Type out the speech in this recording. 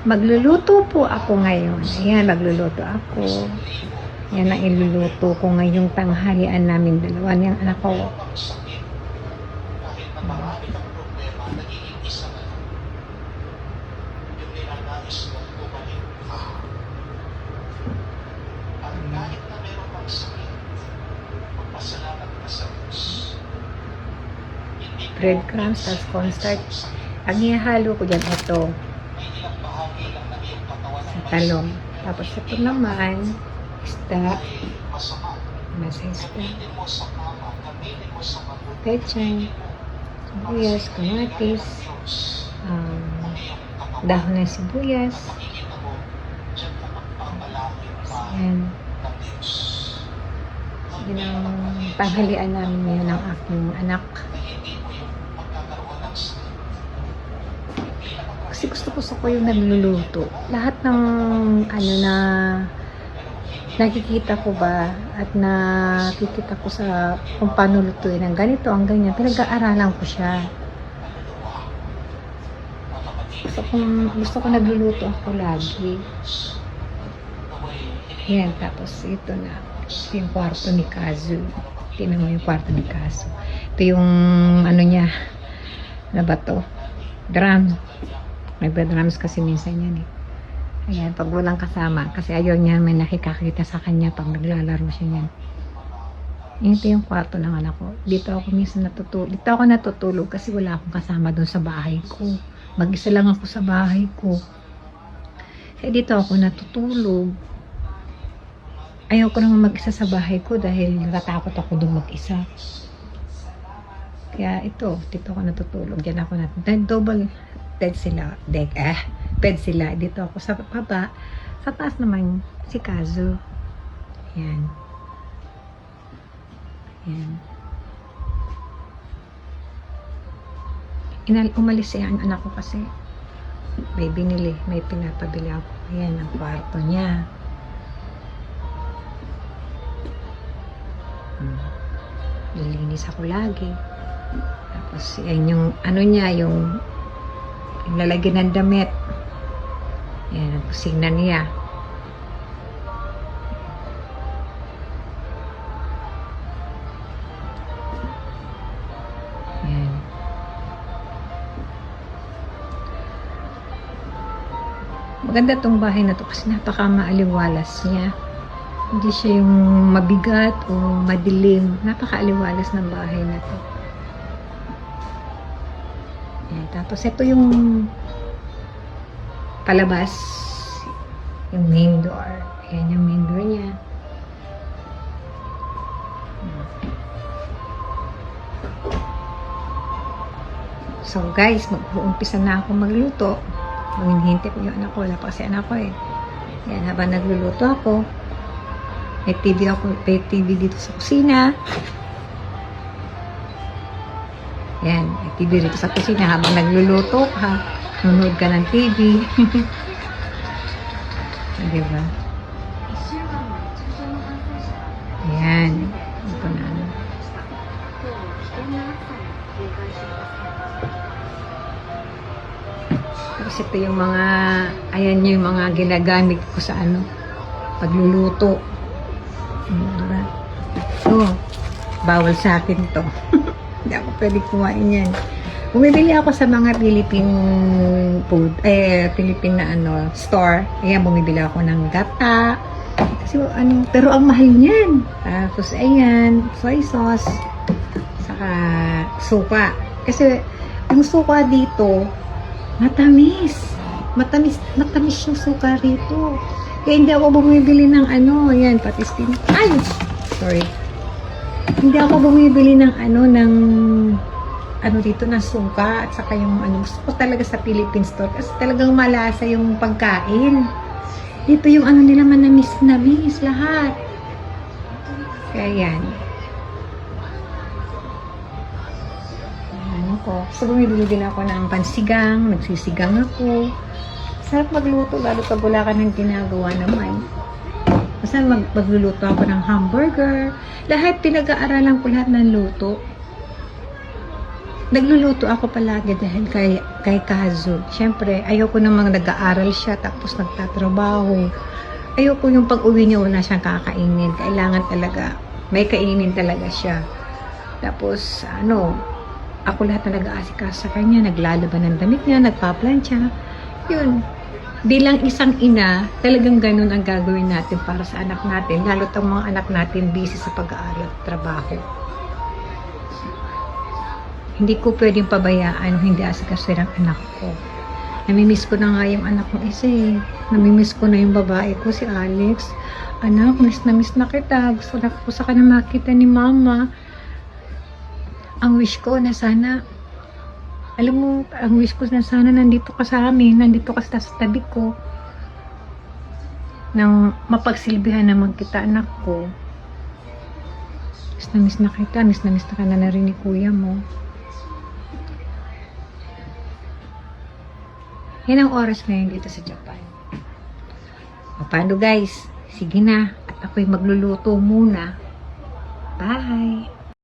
Magluluto po ako ngayon. Ayan, magluluto ako. Yan ang iluluto ko ngayong tanghalian namin dalawa niyang anak ko. Breadcrumbs, tapos cornstarch. Ang ihalo ko dyan, ito. Sa talong. Tapos ito naman, isda. Nasa isda. Pechay. Sibuyas, kamatis. Dahon ng sibuyas. Ayan. Yun ang tanghalian namin ngayon ng aking anak. Kasi gusto ko yung nagluluto. Lahat ng ano na nakikita ko ba at nakikita ko sa kung paano lutuin ang ganito, ang ganyan, pinag-aaralan ko siya. Gusto ko nagluluto ako lagi. Yan, tapos ito na. Ito yung kwarto ni Kazu. Tingnan mo yung kwarto ni Kazu. Ito yung ano niya. Ano ba to? Drum. May bedrooms kasi minsan yan eh. Ayan, pag walang kasama. Kasi ayaw niya may nakikakita sa kanya pag naglalaro siya yan. Ito yung kwarto ng anak ko. Dito ako minsan natutulog. Dito ako natutulog kasi wala akong kasama doon sa bahay ko. Mag-isa lang ako sa bahay ko. Kaya dito ako natutulog. Ayaw ko naman mag-isa sa bahay ko dahil natatakot ako doon mag-isa. Kaya ito, dito ako natutulog. Diyan ako natutulog. Double bed sila. Bed sila. Dito ako sa baba. Sa taas naman si Kazu. Yan. Yan. Umalis siya ang anak ko kasi may binili. May pinapabili ako. Yan ang kwarto niya. Nilinis ako lagi. Tapos yan yung ano niya, yung lalagyan ng damit. Yan ang kusina niya. Yan. Maganda tong bahay na to kasi napaka maaliwalas niya. Hindi siya yung mabigat o madilim. Napaka-aliwalas ng bahay na to. Ayan, tapos ito yung palabas. Yung main door. Ayan yung main door niya. So guys, mag-uumpisa na ako magluto. Maghihintay ko yung anak ko. Wala pa kasi anak ko eh. Ayan, habang nagluluto ako, may TV dito sa kusina. Yan, may TV dito sa kusina habang nagluluto ka. Nunod ka ng TV. Diba? Yan. Ito na. Tapos ito yung mga, ayan yung mga ginagamit ko sa ano, pagluluto. Diba? So, bawal sa akin to. Hindi ako pwede kumain yan. Bumibili ako sa mga Philippine food, Philippine na ano, store. Ayan, bumibili ako ng gata. Kasi ano, pero ang mahal niyan. Tapos ayan, soy sauce. Saka suka. Kasi yung suka dito, matamis. Matamis yung suka rito. Kaya hindi ako bumibili ng ano, ayan, patis din. Ay! Sorry. Hindi ako bumibili ng ano, dito, ng suka, at saka yung ano, gusto ko talaga sa Philippine store, kasi talagang malasa yung pagkain. Dito yung ano nila, manamis-namis, lahat. Kaya yan. Ano ko. So, bumibili din ako ng pansigang, nagsisigang ako. Sarap magluto, lalo pag wala ka ng ginagawa naman. Basta magluluto ako ng hamburger. Lahat, pinag-aaralan ko lahat ng luto. nagluluto ako palagi dahil kay Kazu. Siyempre, ayoko namang nag-aaral siya tapos nagtatrabaho. Ayoko yung pag-uwi niya wala siyang kakainin. Kailangan talaga, may kainin talaga siya. Tapos, ako lahat na nag-aasikaso sa kanya, naglalaban ng damit niya, nagpaplansya. Yun. Bilang isang ina, talagang ganun ang gagawin natin para sa anak natin. Lalo't ang mga anak natin busy sa pag-aaral at trabaho. Hindi ko pwedeng pabayaan, hindi asikasuhin ang anak ko. Namimiss ko na nga yung anak ko isa eh. Namimiss ko na yung babae ko, si Alex. Anak, miss na kita. Gusto na ko sa ka na makita ni mama. Ang wish ko na sana, alam mo, ang wish ko na sana nandito ka sa amin, nandito ka sa tabi ko. Nang mapagsilbihan naman kita, anak ko. Miss na kita, miss na ka na rin ni kuya mo. Yan ang oras ngayon dito sa Japan. O paano guys? Sige na. At ako'y magluluto muna. Bye!